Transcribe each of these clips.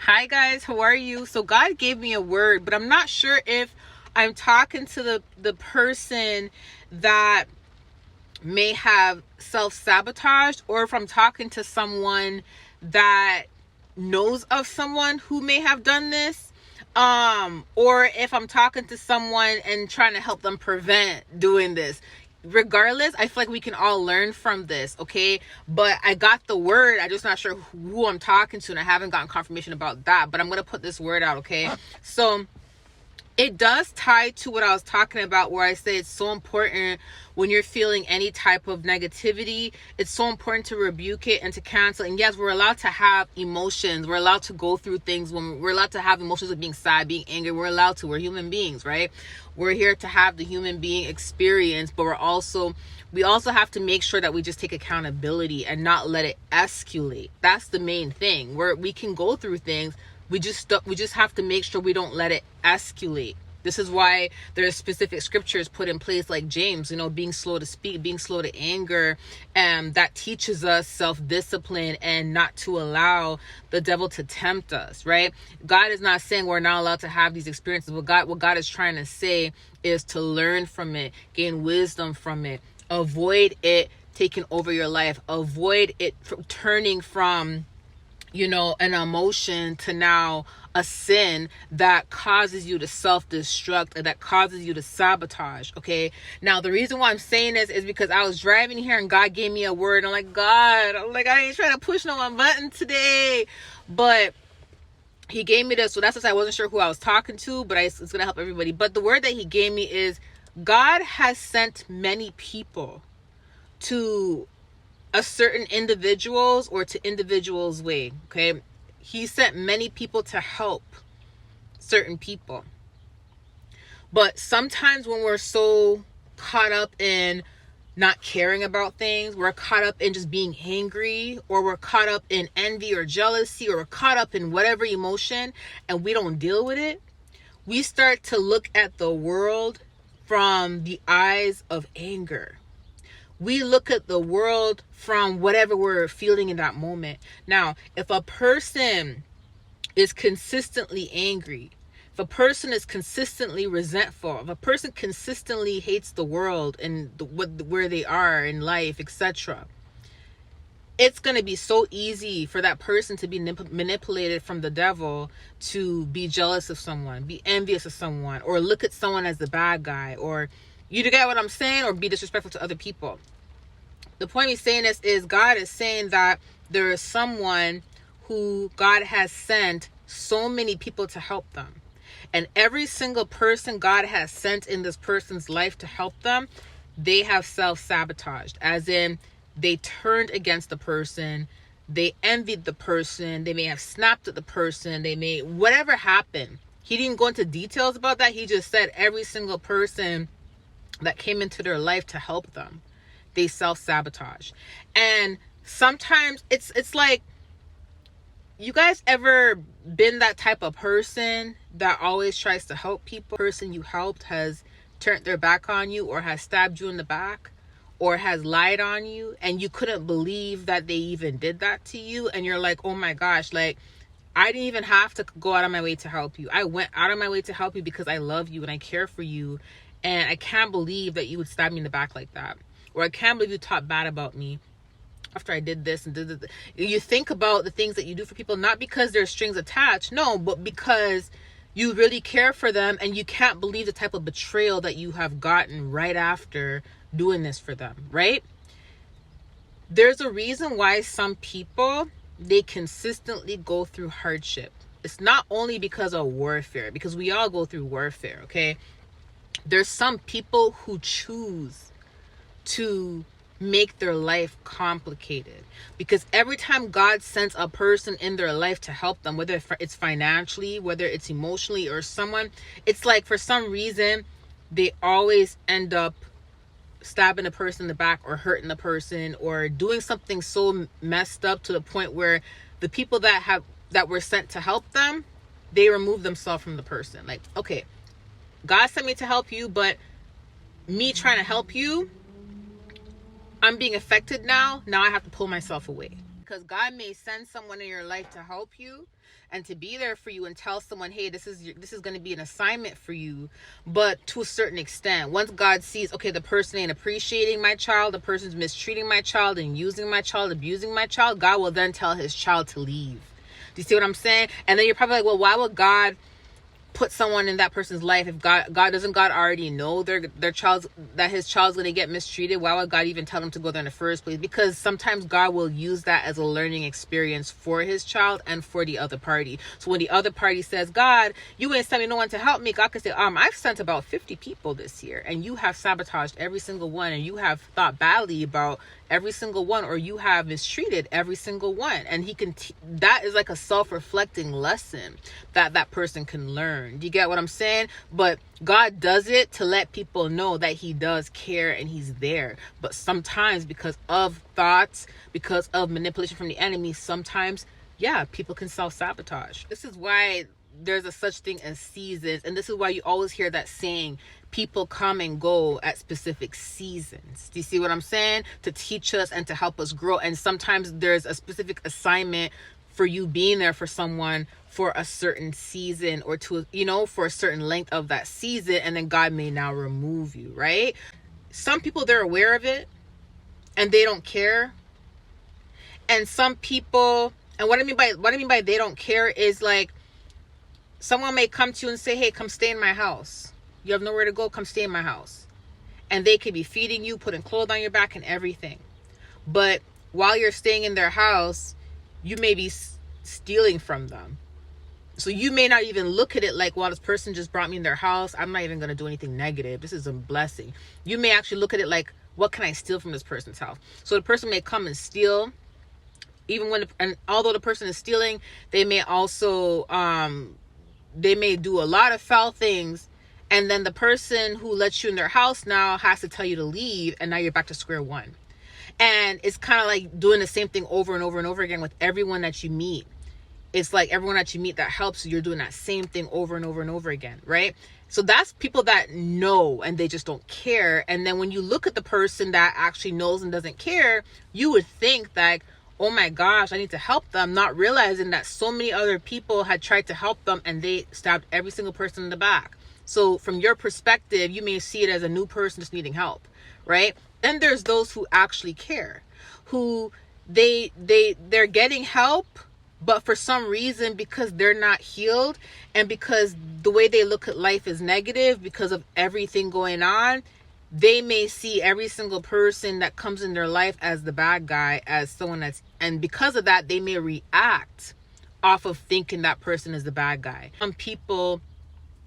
Hi guys, how are you? So God gave me a word, but I'm not sure if I'm talking to the person that may have self-sabotaged, or if I'm talking to someone that knows of someone who may have done this, or if I'm talking to someone and trying to help them prevent doing this. Regardless, I feel like we can all learn from this, okay? But I got the word, I'm just not sure who I'm talking to, and I haven't gotten confirmation about that, but I'm gonna put this word out, okay? So it does tie to what I was talking about, where I say it's so important when you're feeling any type of negativity. It's so important to rebuke it and to cancel. And yes, we're allowed to have emotions. We're allowed to go through things. When we're allowed to have emotions of being sad, being angry. We're allowed to. We're human beings, right? We're here to have the human being experience, but we also have to make sure that we just take accountability and not let it escalate. That's the main thing. Where we can go through things, we just have to make sure we don't let it escalate. This is why there's specific scriptures put in place, like James, being slow to speak, being slow to anger, and that teaches us self-discipline and not to allow the devil to tempt us, right? God is not saying we're not allowed to have these experiences. What God is trying to say is to learn from it, gain wisdom from it, avoid it taking over your life, avoid it turning from an emotion to now a sin that causes you to self-destruct and that causes you to sabotage. Okay, now the reason why I'm saying this is because I was driving here and God gave me a word. I'm like, God, I ain't trying to push no one button today, but he gave me this. So that's why I wasn't sure who I was talking to, but it's gonna help everybody. But the word that he gave me is, God has sent many people to a certain individuals or to individuals' way. Okay, he sent many people to help certain people, but sometimes when we're so caught up in not caring about things, we're caught up in just being angry, or we're caught up in envy or jealousy, or we're caught up in whatever emotion, and we don't deal with it, we start to look at the world from the eyes of anger. We look at the world from whatever we're feeling in that moment. Now, if a person is consistently angry, if a person is consistently resentful, if a person consistently hates the world and where they are in life, etc., it's going to be so easy for that person to be manipulated from the devil to be jealous of someone, be envious of someone, or look at someone as the bad guy, or you get what I'm saying, or be disrespectful to other people. The point of saying this is, God is saying that there is someone who God has sent so many people to help them. And every single person God has sent in this person's life to help them, they have self-sabotaged. As in, they turned against the person, they envied the person, they may have snapped at the person, whatever happened. He didn't go into details about that. He just said every single person that came into their life to help them, they self-sabotage. And sometimes it's like, you guys ever been that type of person that always tries to help people? The person you helped has turned their back on you, or has stabbed you in the back, or has lied on you, and you couldn't believe that they even did that to you, and you're like, oh my gosh, like, I didn't even have to go out of my way to help you. I went out of my way to help you because I love you and I care for you, and I can't believe that you would stab me in the back like that. Or I can't believe you talked bad about me after I did this and did this. You think about the things that you do for people, not because there's strings attached, no, but because you really care for them, and you can't believe the type of betrayal that you have gotten right after doing this for them, right? There's a reason why some people, they consistently go through hardship. It's not only because of warfare, because we all go through warfare, okay? There's some people who choose to make their life complicated, because every time God sends a person in their life to help them, whether it's financially, whether it's emotionally, or someone, it's like for some reason they always end up stabbing a person in the back, or hurting the person, or doing something so messed up to the point where the people that were sent to help them, they remove themselves from the person. Like, okay, God sent me to help you, but me trying to help you, I'm being affected now I have to pull myself away. Because God may send someone in your life to help you, and to be there for you and tell someone, hey, this is going to be an assignment for you, but to a certain extent. Once God sees, okay, the person ain't appreciating my child, the person's mistreating my child and using my child, abusing my child, God will then tell his child to leave. Do you see what I'm saying? And then you're probably like, well, why would God put someone in that person's life if God already know their child's, that his child's going to get mistreated? Why would God even tell them to go there in the first place? Because sometimes God will use that as a learning experience for his child and for the other party. So when the other party says, God, you ain't sent me no one to help me, God can say, I've sent about 50 people this year and you have sabotaged every single one, and you have thought badly about every single one, or you have mistreated every single one. And he can that is like a self-reflecting lesson that person can learn. Do you get what I'm saying? But God does it to let people know that he does care and he's there. But sometimes, because of thoughts, because of manipulation from the enemy, sometimes people can self-sabotage. This is why there's a such thing as seasons, and this is why you always hear that saying, people come and go at specific seasons. Do you see what I'm saying? To teach us and to help us grow. And sometimes there's a specific assignment for you being there for someone for a certain season, or to, for a certain length of that season, and then God may now remove you, right? Some people, they're aware of it and they don't care. And some people, and what I mean by they don't care is like, someone may come to you and say, hey, come stay in my house. You have nowhere to go, come stay in my house. And they could be feeding you, putting clothes on your back and everything. But while you're staying in their house, you may be stealing from them. So you may not even look at it like, well, this person just brought me in their house, I'm not even going to do anything negative. This is a blessing. You may actually look at it like, what can I steal from this person's house? So the person may come and steal, and although the person is stealing, they may also, they may do a lot of foul things. And then the person who lets you in their house now has to tell you to leave. And now you're back to square one. And it's kind of like doing the same thing over and over and over again with everyone that you meet. It's like everyone that you meet that helps you, you're doing that same thing over and over and over again, right? So that's people that know and they just don't care. And then when you look at the person that actually knows and doesn't care, you would think that, oh my gosh, I need to help them, not realizing that so many other people had tried to help them and they stabbed every single person in the back. So from your perspective, you may see it as a new person just needing help, right? Then there's those who actually care, who they're getting help, but for some reason, because they're not healed and because the way they look at life is negative because of everything going on, they may see every single person that comes in their life as the bad guy, as someone and because of that, they may react off of thinking that person is the bad guy. Some people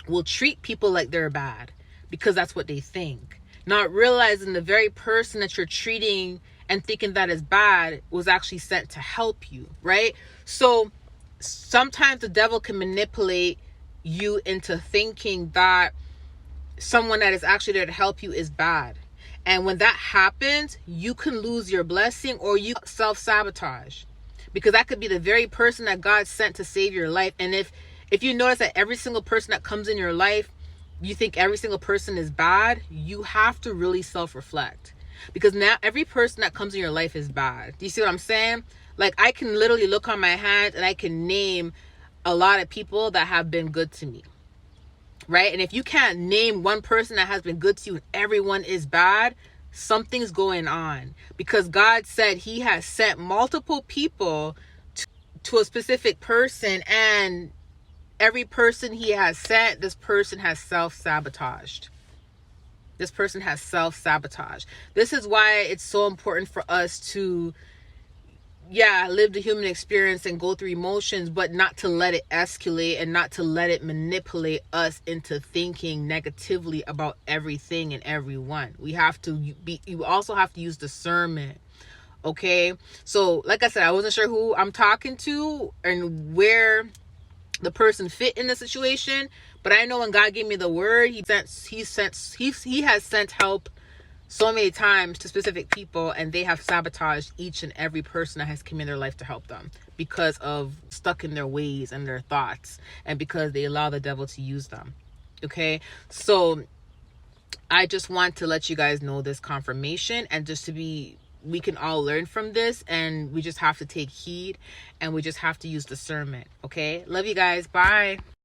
will treat people like they're bad because that's what they think, not realizing the very person that you're treating and thinking that is bad was actually sent to help you, right? So sometimes the devil can manipulate you into thinking that someone that is actually there to help you is bad. And when that happens, you can lose your blessing or you self-sabotage, because that could be the very person that God sent to save your life. And if you notice that every single person that comes in your life, you think every single person is bad, you have to really self-reflect, because now every person that comes in your life is bad. Do you see what I'm saying? Like, I can literally look on my hands and I can name a lot of people that have been good to me, right? And if you can't name one person that has been good to you and everyone is bad, something's going on, because God said he has sent multiple people to a specific person, and every person he has sent, this person has self-sabotaged. This person has self-sabotaged. This is why it's so important for us to, live the human experience and go through emotions, but not to let it escalate and not to let it manipulate us into thinking negatively about everything and everyone. You also have to use discernment. Okay. So like I said, I wasn't sure who I'm talking to and where the person fit in the situation, but I know when God gave me the word, he has sent help so many times to specific people, and they have sabotaged each and every person that has come in their life to help them because of stuck in their ways and their thoughts, and because they allow the devil to use them. Okay, so I just want to let you guys know this confirmation, and just to be we can all learn from this, and we just have to take heed, and we just have to use discernment. Okay, love you guys. Bye.